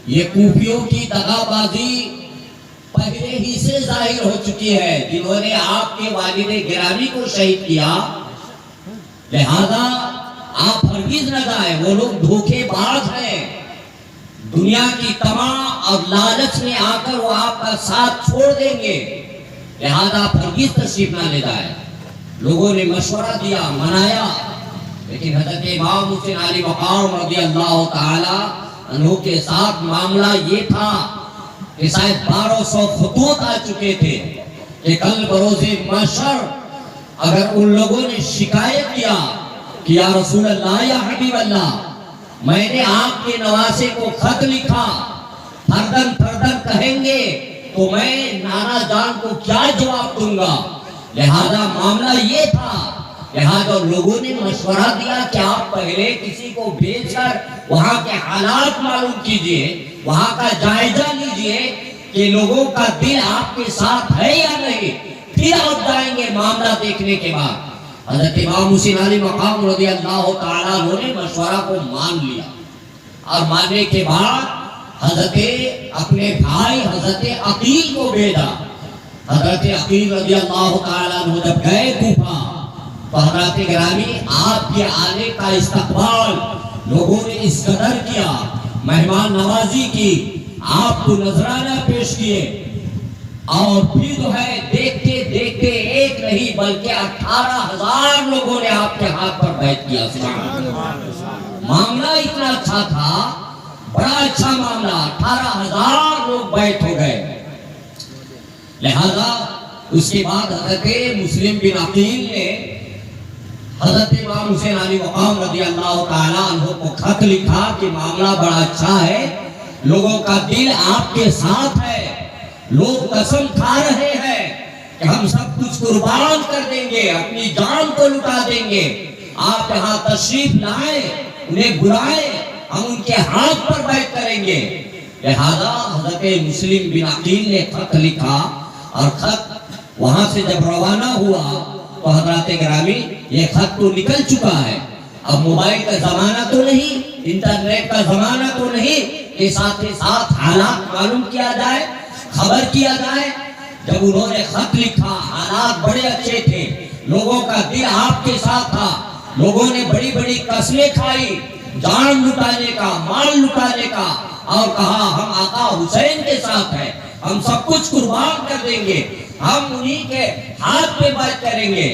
یہ کوفیوں کی دغابازی پہلے ہی سے ظاہر ہو چکی ہے، جنہوں نے آپ کے والد گرامی کو شہید کیا، لہذا آپ ہرگز نہ جائیں، وہ لوگ دھوکے باز ہیں، دنیا کی طمع اور لالچ میں آ کر وہ آپ کا ساتھ چھوڑ دیں گے، لہذا آپ ہرگز تشریف نہ لے جائیں۔ لوگوں نے مشورہ دیا، منایا، لیکن حضرت امام حسین علی مقام رضی اللہ تعالی عنہ کے ساتھ معاملہ یہ تھا کہ شاید 1200 خطوط آ چکے تھے کہ کل بروز محشر اگر ان لوگوں نے شکایت کیا کہ یا رسول اللہ، یا حبیب اللہ، میں نے آپ کے نواسے کو خط لکھا، پھردن پھردن کہیں گے تو میں نانا جان کو کیا جواب دوں گا؟ لہذا معاملہ یہ تھا، لہذا لوگوں نے مشورہ دیا کہ آپ پہلے کسی کو بھیج کر وہاں کے حالات معلوم کیجئے، وہاں کا جائزہ لیجئے کہ لوگوں کا دل آپ کے ساتھ ہے یا نہیں، پھر آپ جائیں گے معاملہ دیکھنے کے بعد۔ حضرت امام حسین علی مقام رضی اللہ تعالیٰ عنہ نے مشورہ کو مان لیا، اور ماننے کے بعد حضرت اپنے بھائی حضرت عقیل کو بھیجا۔ حضرت عقیل رضی اللہ تعالیٰ عنہ جب گئے کوفہ تو حضرات گرامی آپ کے آنے کا استقبال لوگوں نے اس قدر کیا، مہمان نوازی کی، آپ کو نذرانہ پیش کیے، اور پھر جو ہے دیکھتے دیکھتے ایک نہیں بلکہ 18,000 لوگوں نے آپ کے ہاتھ پر بیعت کیا۔ معاملہ اتنا اچھا تھا، بڑا اچھا معاملہ، 18,000 لوگ بیعت ہو گئے۔ لہذا اس کے بعد حضرت مسلم بن عقیل نے حضرت امام حسین علی مقام رضی اللہ تعالیٰ عنہ کو خط لکھا کہ معاملہ بڑا اچھا ہے، لوگوں کا دل آپ کے ساتھ ہے، لوگ قسم کھا رہے ہیں کہ ہم سب کچھ قربان کر دیں گے، اپنی جان کو لٹا دیں گے، آپ یہاں تشریف لائیں، انہیں بلائیں، ہم ان کے ہاتھ پر بیعت کریں گے۔ لہذا حضرت مسلم بن عقیل نے خط لکھا، اور خط وہاں سے جب روانہ ہوا تو حضرات گرامی یہ خط تو نکل چکا ہے، اب موبائل کا زمانہ تو نہیں، انٹرنیٹ کا زمانہ تو نہیں کہ ساتھ ساتھ حالات معلوم کیا جائے، خبر کیا جائے۔ جب انہوں نے خط لکھا، حالات بڑے اچھے تھے، لوگوں کا دل آپ کے ساتھ تھا، لوگوں نے بڑی بڑی قسمیں کھائی، جان لٹانے کا، مال لٹانے کا، اور کہا ہم آقا حسین کے ساتھ ہیں، ہم سب کچھ قربان کر دیں گے، ہم انہی کے ہاتھ پہ بیعت کریں گے۔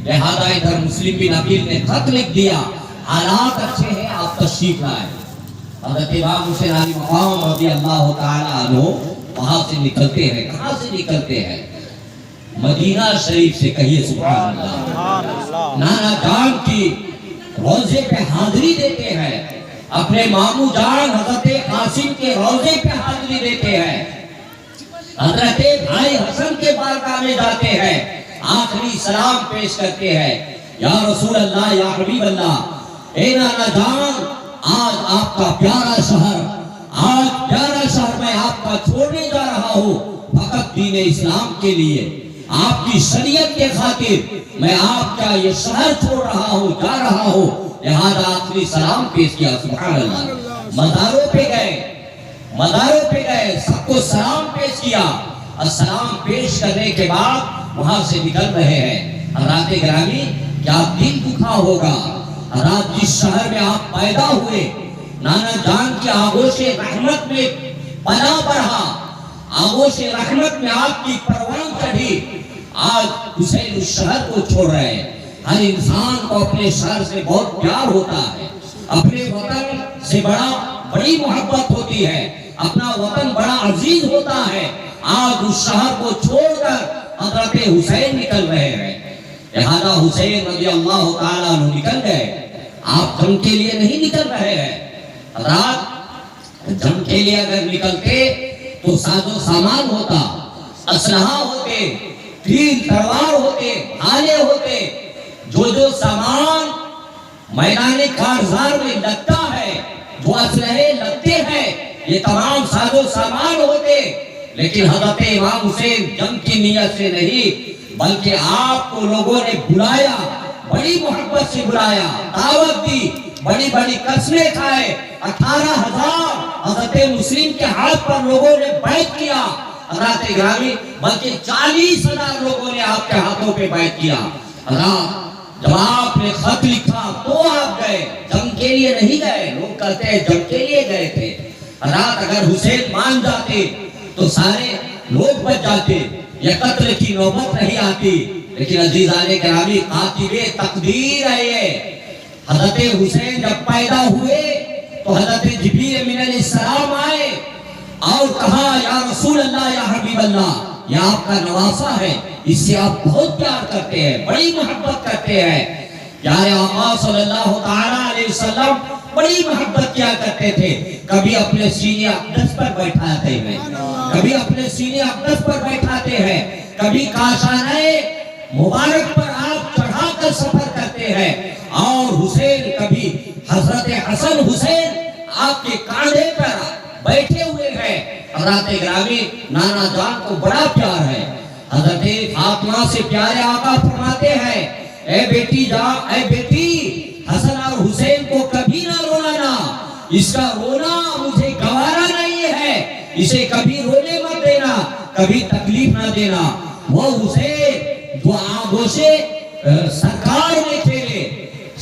لہذا ادھر مسلم بن عقیل نے خط لکھ دیا، حالات اچھے ہیں، آپ تشریف لائیں۔ حضرت امام حسین علی مقام رضی اللہ تعالیٰ عنہ وہاں سے نکلتے ہیں، کہاں سے نکلتے ہیں؟ مدینہ شریف سے، کہیے سبحان اللہ۔ نانا جان کی روضے پہ حاضری دیتے ہیں، اپنے ماموں جان حضرت قاسم کے روضے پہ حاضری دیتے ہیں، حضرت بھائی حسن کے بارگاہ میں جاتے ہیں، آخری سلام پیش کرتے ہیں، یا رسول اللہ، یا حبیب اللہ، اے نانا جان، آج آپ کا پیارا شہر، آج پیارا شہر میں آپ کا چھوڑنے جا رہا ہوں، فقط دین اسلام کے لیے، آپ کی شریعت کے خاطر میں آپ کا یہ شہر چھوڑ رہا ہوں، جا رہا ہوں، لہذا آخری سلام پیش کیا۔ سبحان اللہ۔ مزاروں پہ گئے، سب کو سلام پیش کیا، اور سلام پیش کرنے کے بعد وہاں سے نکل رہے ہیں۔ حضرات گرامی، کیا دل دکھا ہوگا؟ حضرات جس شہر میں آپ پیدا ہوئے، نانا جان کی آغوش رحمت میں پناہ بڑھا، آغوش رحمت میں آپ کی پروان چڑھی، آج حسین اس شہر کو چھوڑ رہے ہیں۔ ہر انسان کو اپنے شہر سے بہت پیار ہوتا ہے، اپنے وطن سے بڑی محبت ہوتی ہے، اپنا وطن بڑا عزیز ہوتا ہے، آج اس شہر کو چھوڑ کر حضرت حسین نکل رہے ہیں۔ لہذا حسین رضی اللہ تعالیٰ عنہ نکل گئے، آپ جنگ کے لیے نہیں نکل رہے ہیں۔ حضرات جنگ کے لیے اگر نکلتے تو ساز و سامان ہوتا، اسلحہ ہوتے، تیر تلوار ہوتے، بھالے ہوتے، جو سامان میدان کارزار میں لگتا ہے، جو اسلحے لگتے ہیں، یہ تمام ساز و سامان ہوتے، لیکن حضرت امام حسین جنگ کی نیت سے نہیں بلکہ آپ کو لوگوں نے بلایا، بڑی محبت سے بلایا، دعوت دی، بڑی بڑی قسمیں کھائے، 18,000 مسلم کے ہاتھ پر لوگوں نے بیعت کیا حضرات گرامی، بلکہ 40,000 لوگوں نے آپ کے ہاتھوں پہ بیعت کیا۔ حضرات جب آپ نے خط لکھا تو آپ گئے، جنگ کے لیے نہیں گئے۔ لوگ کہتے ہیں جنگ کے لیے گئے تھے۔ حضرات اگر حسین مان جاتے تو سارے لوگ بچ جاتے، یہ قتل کی نوبت نہیں آتی۔ لیکن عزیزان گرامی، قاتل تقدیر ہے یہ۔ حضرت حسین جب پیدا ہوئے تو حضرت جبریل امین علیہ السلام آئے اور کہا یا رسول اللہ، یا حبیب اللہ، یہ آپ کا نواسہ ہے، اس سے آپ بہت پیار کرتے ہیں، بڑی محبت کرتے ہیں۔ پیارے آقا صلی اللہ تعالیٰ علیہ وسلم بڑی محبت کیا کرتے تھے۔ کبھی اپنے سینے اقدس پر بیٹھاتے ہیں، کبھی اپنے سینے اقدس پر بیٹھاتے ہیں، کبھی کاشانہ مبارک پر آپ چڑھا کر سفر کرتے ہیں، اور حسین کبھی حضرت حسن حسین آپ کے کاندھے پر بیٹھے ہوئے ہیں۔ حضرات گرامی، نانا جان کو بڑا پیار ہے۔ حضرت فاطمہ سے پیارے آقا فرماتے ہیں، اے بیٹی جان، اے بیٹی، حسن اور حسین کو کبھی نہ رونا، اس کا رونا مجھے گوارا نہیں ہے، اسے کبھی رونے مت دینا، کبھی تکلیف نہ دینا۔ وہ حسین جو آغوشے سرکار نے کھیلے،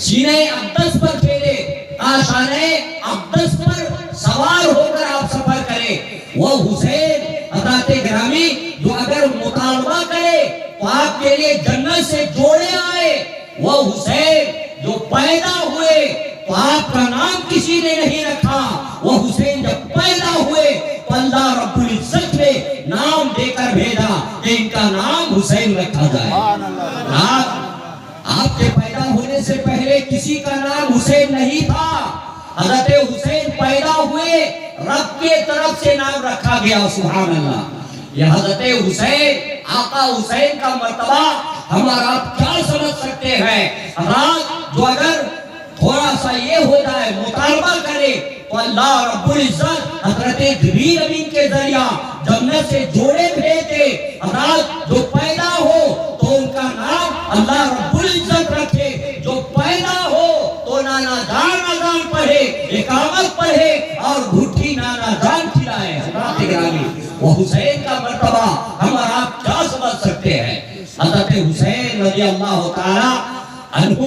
سینے اقدس پر کھیلے، کاشانے اقدس پر سوار ہو کر آپ سفر کرے، وہ حسین حضرات گرامی جو اگر مطالبہ کرے تو آپ کے لیے جنت سے جوڑے آئے، وہ حسین جو پیدا ہوئے تو آپ کا نام کسی نے نہیں رکھا، وہ حسین جب پیدا ہوئے تو اللہ رب العزت نے نام دے کر بھیجا کہ ان کا نام حسین رکھا جائے۔ آپ کے پیدا ہونے سے پہلے کسی کا نام حسین نہیں تھا، حضرت حسین پیدا ہوئے، رب کے طرف سے نام رکھا گیا۔ سبحان اللہ۔ یہ حضرت حسین، آقا حسین کا مرتبہ ہمارا آپ کیا سمجھ سکتے ہیں؟ حضرات جو اگر تھوڑا سا یہ ہو جائے، مطالبہ کرے تو اللہ رب العزت حضرت جبریل امین کے ذریعہ جنت سے جوڑے بھیجے۔ حضرات جو پیدا ہو تو ان کا نام اللہ رب العزت رکھے، جو پیدا ہو تو نانا جان اذان پڑھے، اقامت پڑھے اور بھٹی نانا جان کھلائے۔ حضرات گرامی، وہ حسین کا مرتبہ ہم اور آپ کیا سمجھ سکتے ہیں؟ حضرت حسین رضی اللہ تعالیٰ عنہ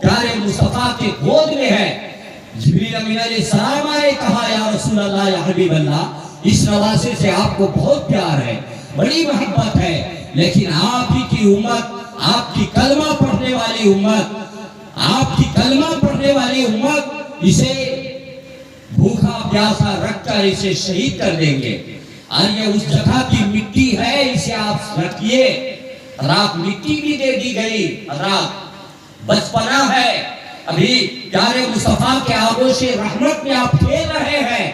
پیارے مصطفیٰ کے گود میں ہے۔ جبریل امین علیہ السلام آئے، کہا یا رسول اللہ، یا حبیب اللہ، اس نواسے سے آپ کو بہت پیار ہے، بڑی محبت ہے، لیکن آپ ہی کی امت، آپ کی کلمہ پڑھنے والی امت، آپ کی کلمہ پڑھنے والی امت اسے بھوکا پیاسا رکھ کر اسے شہید کر دیں گے، اور یہ اس جگہ کی مٹی ہے، اسے آپ رکھیے۔ رات مٹی بھی دے دی گئی۔ حضرات بچپنا ہے، ابھی پیارے مصطفیٰ کے آغوش رحمت میں آپ کھیل رہے ہیں،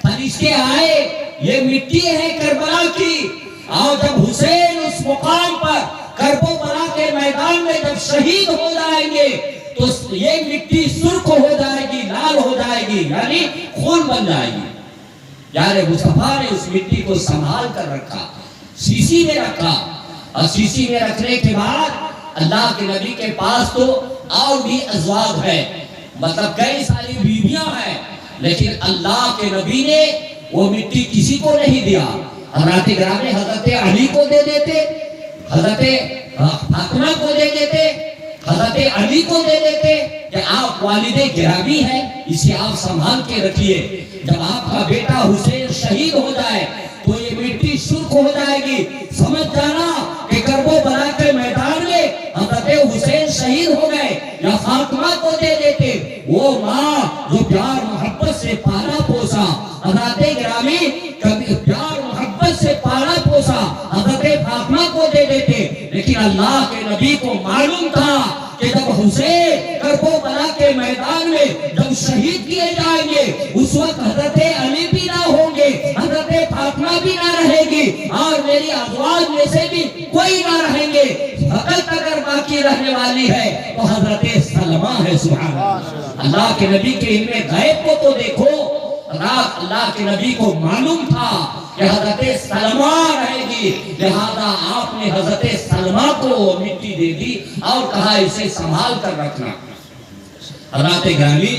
فرشتے آئے، یہ مٹی ہے کربلا کی، اور جب حسین اس مقام پر کربلا کے میدان میں جب شہید ہو جائیں گے تو یہ مٹی سرخ ہو جائے گی، لال ہو جائے گی، یعنی خون بن جائے گی۔ پیارے مصطفیٰ نے اس مٹی کو سنبھال کر رکھا، سیسی میں رکھا، اور سیسی میں رکھنے کے بعد اللہ کے نبی کے پاس تو اور بھی ازواج ہے، مطلب کئی ساری بیویاں ہیں، لیکن اللہ کے نبی نے وہ مٹی کسی کو نہیں دیا۔ حضرات گرامی، حضرت علی کو دے دیتے، حضرت فاطمہ کو دے دیتے، حضرت علی کو دے دیتے کہ آپ والد گرامی ہیں، اسے آپ سنبھال کے رکھیے، جب آپ کا بیٹا حسین شہید ہو جائے تو یہ مٹی سرخ ہو جائے گی، سمجھ جانا کہ کربلا کے میدان میں حضرت حسین شہید ہو گئے۔ یا فاطمہ کو دے دیتے، وہ ماں جو پیار محبت سے پالا پوسا، حضرات گرامی کبھی پیار محبت سے پالا پوسا، حضرت فاطمہ کو دے دیتے، لیکن اللہ کے نبی کو معلوم تھا کہ جب حسین کربلا کے میدان میں جب شہید کیے جائیں گے اس وقت حضرت علی بھی نہ ہوں گے، حضرت فاطمہ بھی نہ رہے گی، اور میری ازواج میں سے بھی کوئی نہ رہیں گے، فقط اگر باقی رہنے والی ہے تو حضرت سلمہ ہے۔ سبحان اللہ۔ اللہ کے نبی کے علم غیب کو تو دیکھو، اللہ کے نبی کو معلوم تھا کہ حضرت سلمہ رہے گی، لہذا آپ نے حضرت سلمہ کو مٹی دے دی اور کہا اسے سنبھال کر رکھنا۔ حضرات گرامی،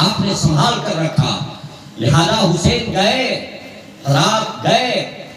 آپ نے سنبھال کر رکھا۔ لہذا حسین گئے، رات گئے،